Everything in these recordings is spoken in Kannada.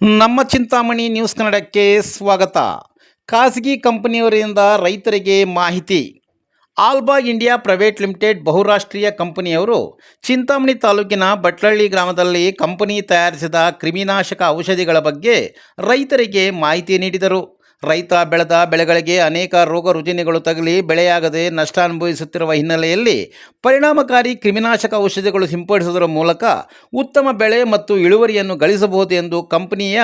ನಮ್ಮ ಚಿಂತಾಮಣಿ ನ್ಯೂಸ್ ಕನ್ನಡಕ್ಕೆ ಸ್ವಾಗತ. ಖಾಸಗಿ ಕಂಪನಿಯವರಿಂದ ರೈತರಿಗೆ ಮಾಹಿತಿ. ಆಲ್ಬಾ ಇಂಡಿಯಾ ಪ್ರೈವೇಟ್ ಲಿಮಿಟೆಡ್ ಬಹುರಾಷ್ಟ್ರೀಯ ಕಂಪನಿಯವರು ಚಿಂತಾಮಣಿ ತಾಲೂಕಿನ ಬಟ್ಲಳ್ಳಿ ಗ್ರಾಮದಲ್ಲಿ ಕಂಪನಿ ತಯಾರಿಸಿದ ಕ್ರಿಮಿನಾಶಕ ಔಷಧಿಗಳ ಬಗ್ಗೆ ರೈತರಿಗೆ ಮಾಹಿತಿ ನೀಡಿದರು. ರೈತ ಬೆಳೆದ ಬೆಳೆಗಳಿಗೆ ಅನೇಕ ರೋಗ ರುಜಿನಗಳು ತಗುಲಿ ಬೆಳೆಯಾಗದೆ ನಷ್ಟ ಅನುಭವಿಸುತ್ತಿರುವ ಹಿನ್ನೆಲೆಯಲ್ಲಿ ಪರಿಣಾಮಕಾರಿ ಕ್ರಿಮಿನಾಶಕ ಔಷಧಿಗಳು ಸಿಂಪಡಿಸುವುದರ ಮೂಲಕ ಉತ್ತಮ ಬೆಳೆ ಮತ್ತು ಇಳುವರಿಯನ್ನು ಗಳಿಸಬಹುದು ಎಂದು ಕಂಪನಿಯ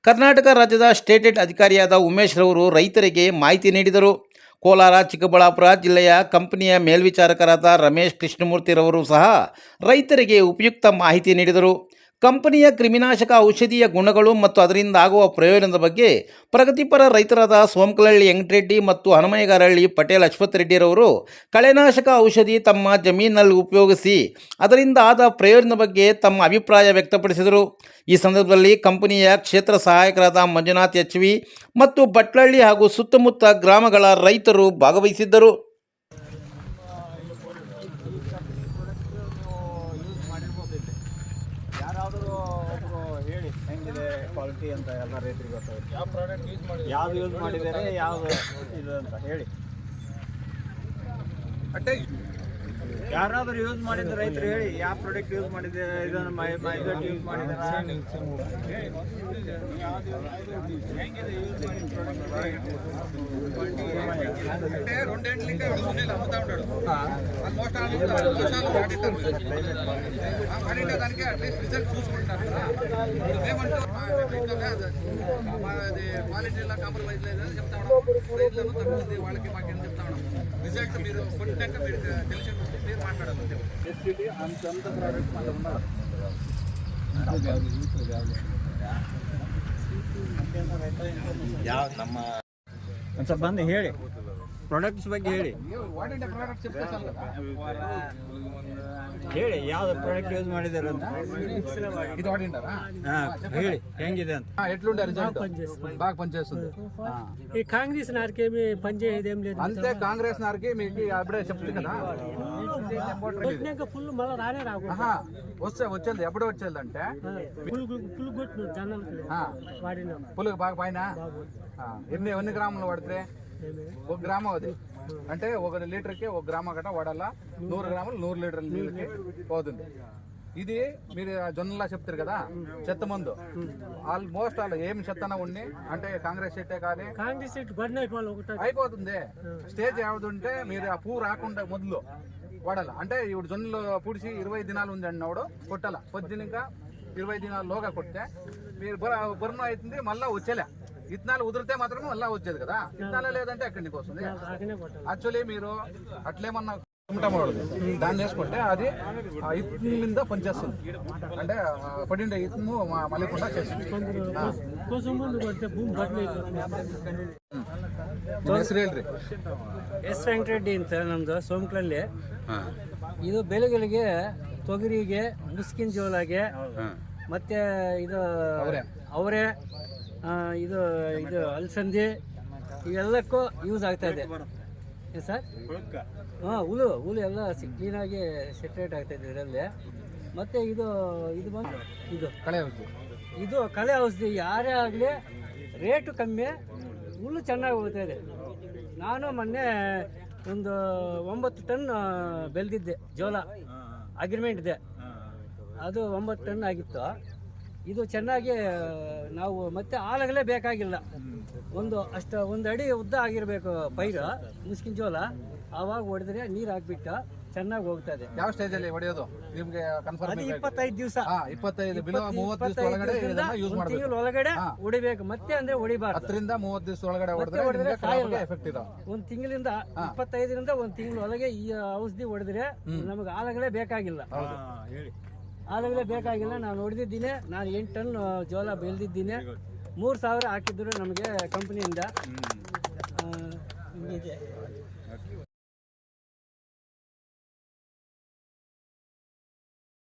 ಕರ್ನಾಟಕ ರಾಜ್ಯದ ಸ್ಟೇಟ್ ಅಧಿಕಾರಿಯಾದ ಉಮೇಶ್ ರವರು ರೈತರಿಗೆ ಮಾಹಿತಿ ನೀಡಿದರು. ಕೋಲಾರ, ಚಿಕ್ಕಬಳ್ಳಾಪುರ ಜಿಲ್ಲೆಯ ಕಂಪನಿಯ ಮೇಲ್ವಿಚಾರಕರಾದ ರಮೇಶ್ ಕೃಷ್ಣಮೂರ್ತಿರವರು ಸಹ ರೈತರಿಗೆ ಉಪಯುಕ್ತ ಮಾಹಿತಿ ನೀಡಿದರು. ಕಂಪನಿಯ ಕ್ರಿಮಿನಾಶಕ ಔಷಧಿಯ ಗುಣಗಳು ಮತ್ತು ಅದರಿಂದ ಆಗುವ ಪ್ರಯೋಜನದ ಬಗ್ಗೆ ಪ್ರಗತಿಪರ ರೈತರಾದ ಸೋಮಕಲಹಳ್ಳಿ ವೆಂಕಟರೆಡ್ಡಿ ಮತ್ತು ಹನುಮಯ್ಯಗಾರಹಳ್ಳಿ ಪಟೇಲ್ ಅಶ್ವಥ್ ರೆಡ್ಡಿರವರು ಕಳೆನಾಶಕ ಔಷಧಿ ತಮ್ಮ ಜಮೀನಿನಲ್ಲಿ ಉಪಯೋಗಿಸಿ ಅದರಿಂದ ಆದ ಪ್ರಯೋಜನದ ಬಗ್ಗೆ ತಮ್ಮ ಅಭಿಪ್ರಾಯ ವ್ಯಕ್ತಪಡಿಸಿದರು. ಈ ಸಂದರ್ಭದಲ್ಲಿ ಕಂಪನಿಯ ಕ್ಷೇತ್ರ ಸಹಾಯಕರಾದ ಮಂಜುನಾಥ್ ಎಚ್.ವಿ. ಮತ್ತು ಬಟ್ಲಳ್ಳಿ ಹಾಗೂ ಸುತ್ತಮುತ್ತ ಗ್ರಾಮಗಳ ರೈತರು ಭಾಗವಹಿಸಿದ್ದರು. ಯಾರಾದರೂ ಒಬ್ಬರು ಹೇಳಿ ಹೆಂಗಿದೆ ಕ್ವಾಲಿಟಿ ಅಂತ ಎಲ್ಲ ರೈತರಿಗೆ ಗೊತ್ತಾಗುತ್ತೆ. ಯಾವ ಪ್ರಾಡಕ್ಟ್ ಯೂಸ್ ಮಾಡಿ ಯಾವ್ದು ಯೂಸ್ ಮಾಡಿದ್ದಾರೆ ಯಾವುದು ಇದು ಅಂತ ಹೇಳಿ. ಯಾರಾದರೂ ಯೂಸ್ ಮಾಡಿದ ರೈತರು ಹೇಳಿ ಯಾವ ಪ್ರಾಡಕ್ಟ್ ಯೂಸ್ ಮಾಡಿದ್ದಾರೆ, ಇದನ್ನು ಮೈದಟ್ ಯೂಸ್ ಮಾಡಿದ್ದಾರೆ, ಹೆಂಗಿದೆ ಯೂಸ್ క్వాలిటీలో కాంప్రమైజ్ లేదని చెప్తా ఉన్నాం. రైతులను తక్కువ వాళ్ళకి మాకేం చెప్తా ఉన్నాం. రిజల్ట్ మీరు కొట్టాక మీరు తెలిసి మీరు మాట్లాడాలి. అంత ప్రోడక్ట్ మన ఉన్నారు ನಮ್ಮ ಒಂದು ಸ್ವಲ್ಪ ಬಂದು ಹೇಳಿ ಪ್ರಾಡಕ್ಟ್ಸ್ ಬಗ್ಗೆ ಹೇಳಿ. ಹೇಳಿ ಯಾವ್ದು ಪ್ರಾಡಕ್ಟ್ యూజ్ ಮಾಡಿದಾರೆ ಅಂತ ఇది వాడింటారా? ಹೇಳಿ ಹೆಂಗಿದೆ ಅಂತ. ఎట్లుండే రిజల్ట్? బాగా పనిచేస్తుంది. ఈ కాంగ్రెస్ నార్కేమి పనిచేయదేం లేదు. అంతే కాంగ్రెస్ నార్కి మీకు అప్పుడే చెప్తుంది కదా. ఫుల్ మళ్ళీ రానే రాకు వచ్చేది ఎప్పుడే వచ్చేది అంటే ఫుల్ కొట్టిన జనాలకి వాడినా పులుగు బాగా పైన ఎన్ని గ్రాములు వాడితే 1 గ్రాము అది అంటే 1 లీటర్కి 1 గ్రాము గట్ట వాడాలా. 100 గ్రాములు 100 లీటర్ల నీళ్ళకి పోతుంది. ఇది మీరు జొన్నలా చెప్తారు కదా చెత్త మందు, ఆల్మోస్ట్ వాళ్ళు ఏమి చెత్తన ఉండి అంటే కాంగ్రెస్ చెట్టే కానీ కాంగ్రెస్ అయిపోతుంది. స్టేజ్ ఏముంటే మీరు ఆ పువ్వు రాకుండా మొదలు వాడాల. అంటే ఇప్పుడు జొన్నలు పుడిచి 20 దినాలు ఉంది అన్నవాడు కొట్టాల. పొద్దున 20 దినాల్లోగా కొడితే మీరు బుర్రం అవుతుంది. మళ్ళీ వచ్చేలే ఇత్తనాలు ఉదిరితే మాత్రమే మళ్ళీ వచ్చేది కదా. ఇత్తనాలే లేదంటే ఎక్కడి నుంచి వస్తుంది. యాక్చువల్లీ మీరు అట్లేమన్నా దాన్ని వేసుకుంటే అది ఇత్తు మీద పనిచేస్తుంది. అంటే పడిండే ఇత్తు మళ్ళీకుండా చేస్తుంది. ಎಸ್ ವೆಂಕಟರೆಡ್ಡಿ ಅಂತ ನಮ್ದು ಸೋಮಕಲಹಳ್ಳಿ. ಇದು ಬೆಳೆಗಳಿಗೆ, ತೊಗರಿಗೆ, ಮುಸ್ಕಿನ ಜೋಳಗೆ ಮತ್ತೆ ಇದು ಅವರೆ, ಇದು ಇದು ಅಲಸಂದಿ ಇವೆಲ್ಲಕ್ಕೂ ಯೂಸ್ ಆಗ್ತಾ ಇದೆ ಸರ್. ಹುಳು ಎಲ್ಲ ಕ್ಲೀನಾಗಿ ಸೆಟ್ರೇಟ್ ಆಗ್ತಾ ಇದೆ ಇದರಲ್ಲಿ. ಮತ್ತು ಇದು ಬಂದು ಇದು ಕಳೆ ಔಷಧಿ ಯಾರೇ ಆಗಲಿ ರೇಟು ಕಮ್ಮಿ, ಹುಲ್ಲು ಚೆನ್ನಾಗಿ ಹೋಗ್ತಾ ಇದೆ. ನಾನು ಮೊನ್ನೆ ಒಂದು 9 ಟನ್ ಬೆಳೆದಿದ್ದೆ ಜೋಳ, ಅಗ್ರಿಮೆಂಟ್ ಇದೆ, ಅದು 9 ಟನ್ ಆಗಿತ್ತು. ಇದು ಚೆನ್ನಾಗಿ ನಾವು ಮತ್ತೆ ಆಳಗಲೇ ಬೇಕಾಗಿಲ್ಲ. ಒಂದು ಅಡಿ ಉದ್ದ ಆಗಿರಬೇಕು ಪೈರು ಮುಸ್ಕಿನ ಜೋಳ. ಆವಾಗ ಹೊಡೆದ್ರೆ ನೀರು ಹಾಕ್ಬಿಟ್ಟು ಚೆನ್ನಾಗಿ ಹೋಗ್ತದೆ. ಯಾವ ಸ್ಟೇಜಲ್ಲಿ ಹೊಡೆಯೋದು ನಿಮ್ಗೆ ಕನ್ಫರ್ಮ್? 25 ದಿವಸ 25 ತಿಂಗಳ ಒಳಗಡೆ ಹೊಡಿಬೇಕು. ಮತ್ತೆ ಅಂದ್ರೆ ಹೊಡಿಬಾರ್ದು. 10 ರಿಂದ 30 ದಿವಸ ಒಳಗಡೆ ಹೊಡೆದ್ರೆ ಎಫೆಕ್ಟ್ ಇದೆ. ಒಂದು ತಿಂಗಳಿಂದ 25ರಿಂದ 1 ತಿಂಗಳ ಒಳಗೆ ಈ ಔಷಧಿ ಹೊಡೆದ್ರೆ ನಮಗೆ ಆಳಗಲೇ ಬೇಕಾಗಿಲ್ಲ. ಆಳಗಲೇ ಬೇಕಾಗಿಲ್ಲ. ನಾನು ಹೊಡೆದಿದ್ದೀನಿ. ನಾನು 8 ಟನ್ ಜೋಳ ಬೆಳೆದಿದ್ದೀನಿ. 3,000 ಹಾಕಿದ್ರು ನಮಗೆ ಕಂಪ್ನಿಯಿಂದ.